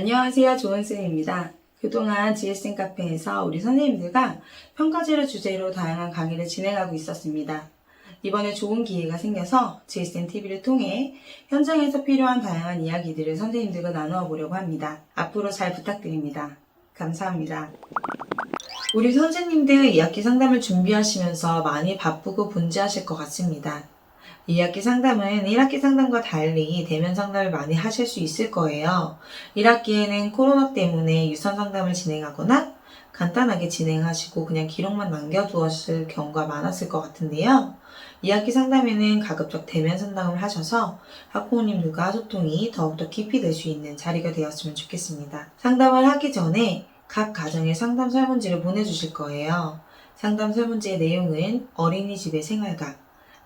안녕하세요. 조은쌤입니다. 그동안 GSM 카페에서 우리 선생님들과 평가제를 주제로 다양한 강의를 진행하고 있었습니다. 이번에 좋은 기회가 생겨서 GSM TV를 통해 현장에서 필요한 다양한 이야기들을 선생님들과 나누어 보려고 합니다. 앞으로 잘 부탁드립니다. 감사합니다. 우리 선생님들 2학기 상담을 준비하시면서 많이 바쁘고 분주하실 것 같습니다. 2학기 상담은 1학기 상담과 달리 대면 상담을 많이 하실 수 있을 거예요. 1학기에는 코로나 때문에 유선 상담을 진행하거나 간단하게 진행하시고 그냥 기록만 남겨두었을 경우가 많았을 것 같은데요. 2학기 상담에는 가급적 대면 상담을 하셔서 학부모님들과 소통이 더욱더 깊이 될 수 있는 자리가 되었으면 좋겠습니다. 상담을 하기 전에 각 가정에 상담 설문지를 보내주실 거예요. 상담 설문지의 내용은 어린이집의 생활과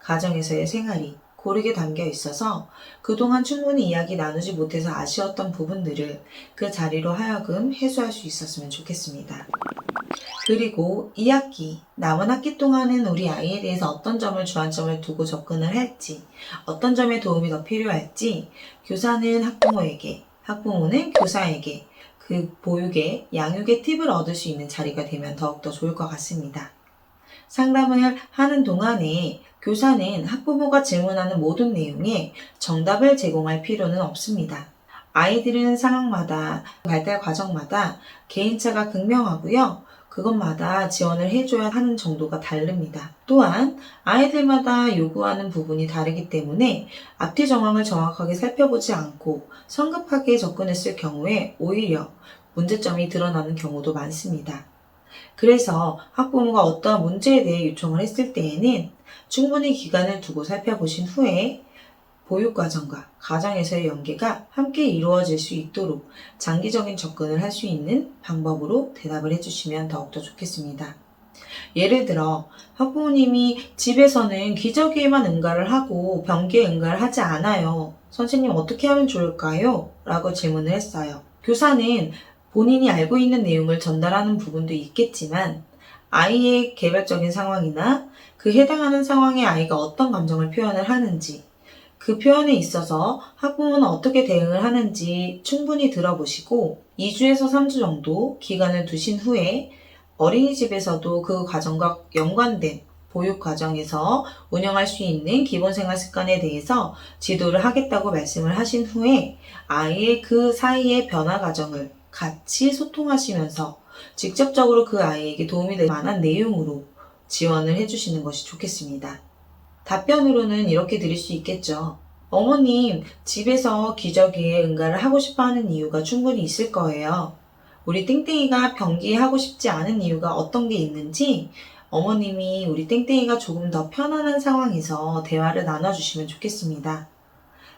가정에서의 생활이 고르게 담겨 있어서 그동안 충분히 이야기 나누지 못해서 아쉬웠던 부분들을 그 자리로 하여금 해소할 수 있었으면 좋겠습니다. 그리고 2학기, 남은 학기 동안은 우리 아이에 대해서 어떤 점을 주안점을 두고 접근을 할지, 어떤 점에 도움이 더 필요할지, 교사는 학부모에게, 학부모는 교사에게, 그 보육의, 양육의 팁을 얻을 수 있는 자리가 되면 더욱더 좋을 것 같습니다. 상담을 하는 동안에 교사는 학부모가 질문하는 모든 내용에 정답을 제공할 필요는 없습니다. 아이들은 상황마다, 발달 과정마다 개인차가 극명하고요. 그것마다 지원을 해줘야 하는 정도가 다릅니다. 또한 아이들마다 요구하는 부분이 다르기 때문에 앞뒤 정황을 정확하게 살펴보지 않고 성급하게 접근했을 경우에 오히려 문제점이 드러나는 경우도 많습니다. 그래서 학부모가 어떠한 문제에 대해 요청을 했을 때에는 충분히 기간을 두고 살펴보신 후에 보육과정과 가정에서의 연계가 함께 이루어질 수 있도록 장기적인 접근을 할 수 있는 방법으로 대답을 해주시면 더욱더 좋겠습니다. 예를 들어 학부모님이 집에서는 기저귀에만 응가를 하고 변기에 응가를 하지 않아요. 선생님 어떻게 하면 좋을까요? 라고 질문을 했어요. 교사는 본인이 알고 있는 내용을 전달하는 부분도 있겠지만 아이의 개별적인 상황이나 그 해당하는 상황에 아이가 어떤 감정을 표현을 하는지 그 표현에 있어서 학부모는 어떻게 대응을 하는지 충분히 들어보시고 2주에서 3주 정도 기간을 두신 후에 어린이집에서도 그 과정과 연관된 보육 과정에서 운영할 수 있는 기본생활 습관에 대해서 지도를 하겠다고 말씀을 하신 후에 아이의 그 사이의 변화 과정을 같이 소통하시면서 직접적으로 그 아이에게 도움이 될 만한 내용으로 지원을 해주시는 것이 좋겠습니다. 답변으로는 이렇게 드릴 수 있겠죠. 어머님, 집에서 기저귀에 응가를 하고 싶어 하는 이유가 충분히 있을 거예요. 우리 땡땡이가 변기에 하고 싶지 않은 이유가 어떤 게 있는지 어머님이 우리 땡땡이가 조금 더 편안한 상황에서 대화를 나눠주시면 좋겠습니다.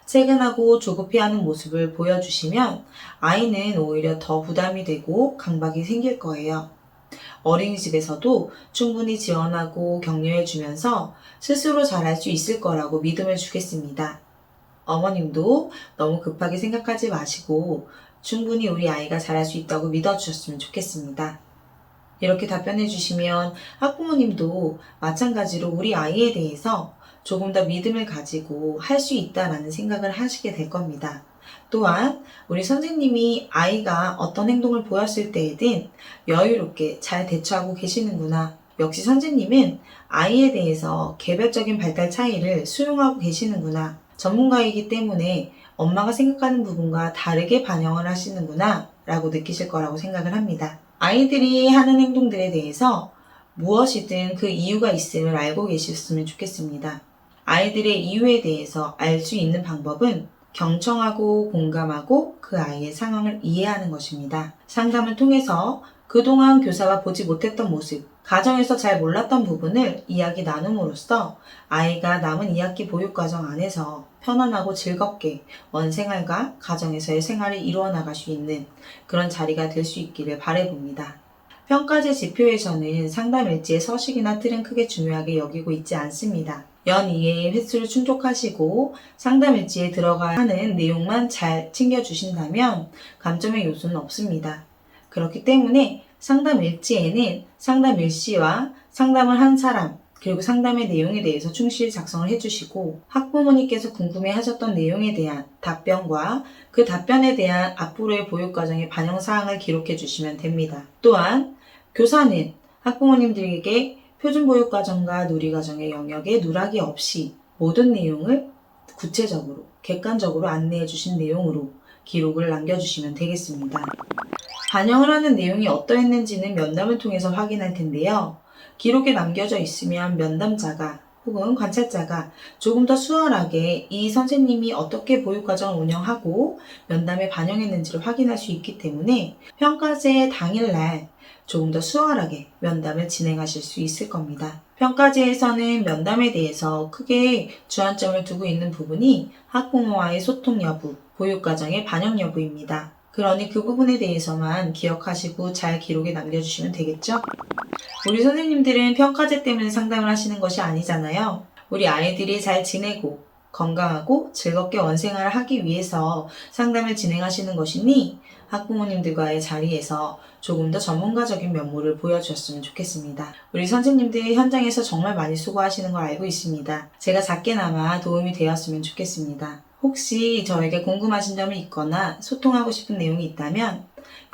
세근하고 조급해하는 모습을 보여주시면 아이는 오히려 더 부담이 되고 강박이 생길 거예요. 어린이집에서도 충분히 지원하고 격려해주면서 스스로 잘할 수 있을 거라고 믿음을 주겠습니다. 어머님도 너무 급하게 생각하지 마시고 충분히 우리 아이가 잘할 수 있다고 믿어주셨으면 좋겠습니다. 이렇게 답변해 주시면 학부모님도 마찬가지로 우리 아이에 대해서 조금 더 믿음을 가지고 할 수 있다라는 생각을 하시게 될 겁니다. 또한 우리 선생님이 아이가 어떤 행동을 보였을 때에든 여유롭게 잘 대처하고 계시는구나. 역시 선생님은 아이에 대해서 개별적인 발달 차이를 수용하고 계시는구나. 전문가이기 때문에 엄마가 생각하는 부분과 다르게 반영을 하시는구나 라고 느끼실 거라고 생각을 합니다. 아이들이 하는 행동들에 대해서 무엇이든 그 이유가 있음을 알고 계셨으면 좋겠습니다. 아이들의 이유에 대해서 알 수 있는 방법은 경청하고 공감하고 그 아이의 상황을 이해하는 것입니다. 상담을 통해서 그동안 교사가 보지 못했던 모습, 가정에서 잘 몰랐던 부분을 이야기 나눔으로써 아이가 남은 2학기 보육과정 안에서 편안하고 즐겁게 원생활과 가정에서의 생활을 이루어 나갈 수 있는 그런 자리가 될 수 있기를 바라봅니다. 평가제 지표에서는 상담 일지의 서식이나 틀은 크게 중요하게 여기고 있지 않습니다. 연 2회의 횟수를 충족하시고 상담 일지에 들어가야 하는 내용만 잘 챙겨주신다면 감점의 요소는 없습니다. 그렇기 때문에 상담 일지에는 상담 일시와 상담을 한 사람, 그리고 상담의 내용에 대해서 충실히 작성을 해주시고 학부모님께서 궁금해하셨던 내용에 대한 답변과 그 답변에 대한 앞으로의 보육과정의 반영사항을 기록해 주시면 됩니다. 또한 교사는 학부모님들에게 표준보육과정과 누리과정의 영역에 누락이 없이 모든 내용을 구체적으로 객관적으로 안내해 주신 내용으로 기록을 남겨주시면 되겠습니다. 반영을 하는 내용이 어떠했는지는 면담을 통해서 확인할 텐데요. 기록에 남겨져 있으면 면담자가 혹은 관찰자가 조금 더 수월하게 이 선생님이 어떻게 보육과정을 운영하고 면담에 반영했는지를 확인할 수 있기 때문에 평가제 당일날 조금 더 수월하게 면담을 진행하실 수 있을 겁니다. 평가제에서는 면담에 대해서 크게 주안점을 두고 있는 부분이 학부모와의 소통 여부, 보육과정의 반영 여부입니다. 그러니 그 부분에 대해서만 기억하시고 잘 기록에 남겨주시면 되겠죠? 우리 선생님들은 평가제 때문에 상담을 하시는 것이 아니잖아요. 우리 아이들이 잘 지내고 건강하고 즐겁게 원생활을 하기 위해서 상담을 진행하시는 것이니 학부모님들과의 자리에서 조금 더 전문가적인 면모를 보여주셨으면 좋겠습니다. 우리 선생님들 현장에서 정말 많이 수고하시는 걸 알고 있습니다. 제가 작게나마 도움이 되었으면 좋겠습니다. 혹시 저에게 궁금하신 점이 있거나 소통하고 싶은 내용이 있다면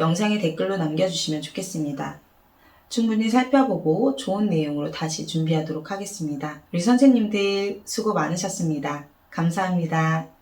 영상에 댓글로 남겨주시면 좋겠습니다. 충분히 살펴보고 좋은 내용으로 다시 준비하도록 하겠습니다. 우리 선생님들 수고 많으셨습니다. 감사합니다.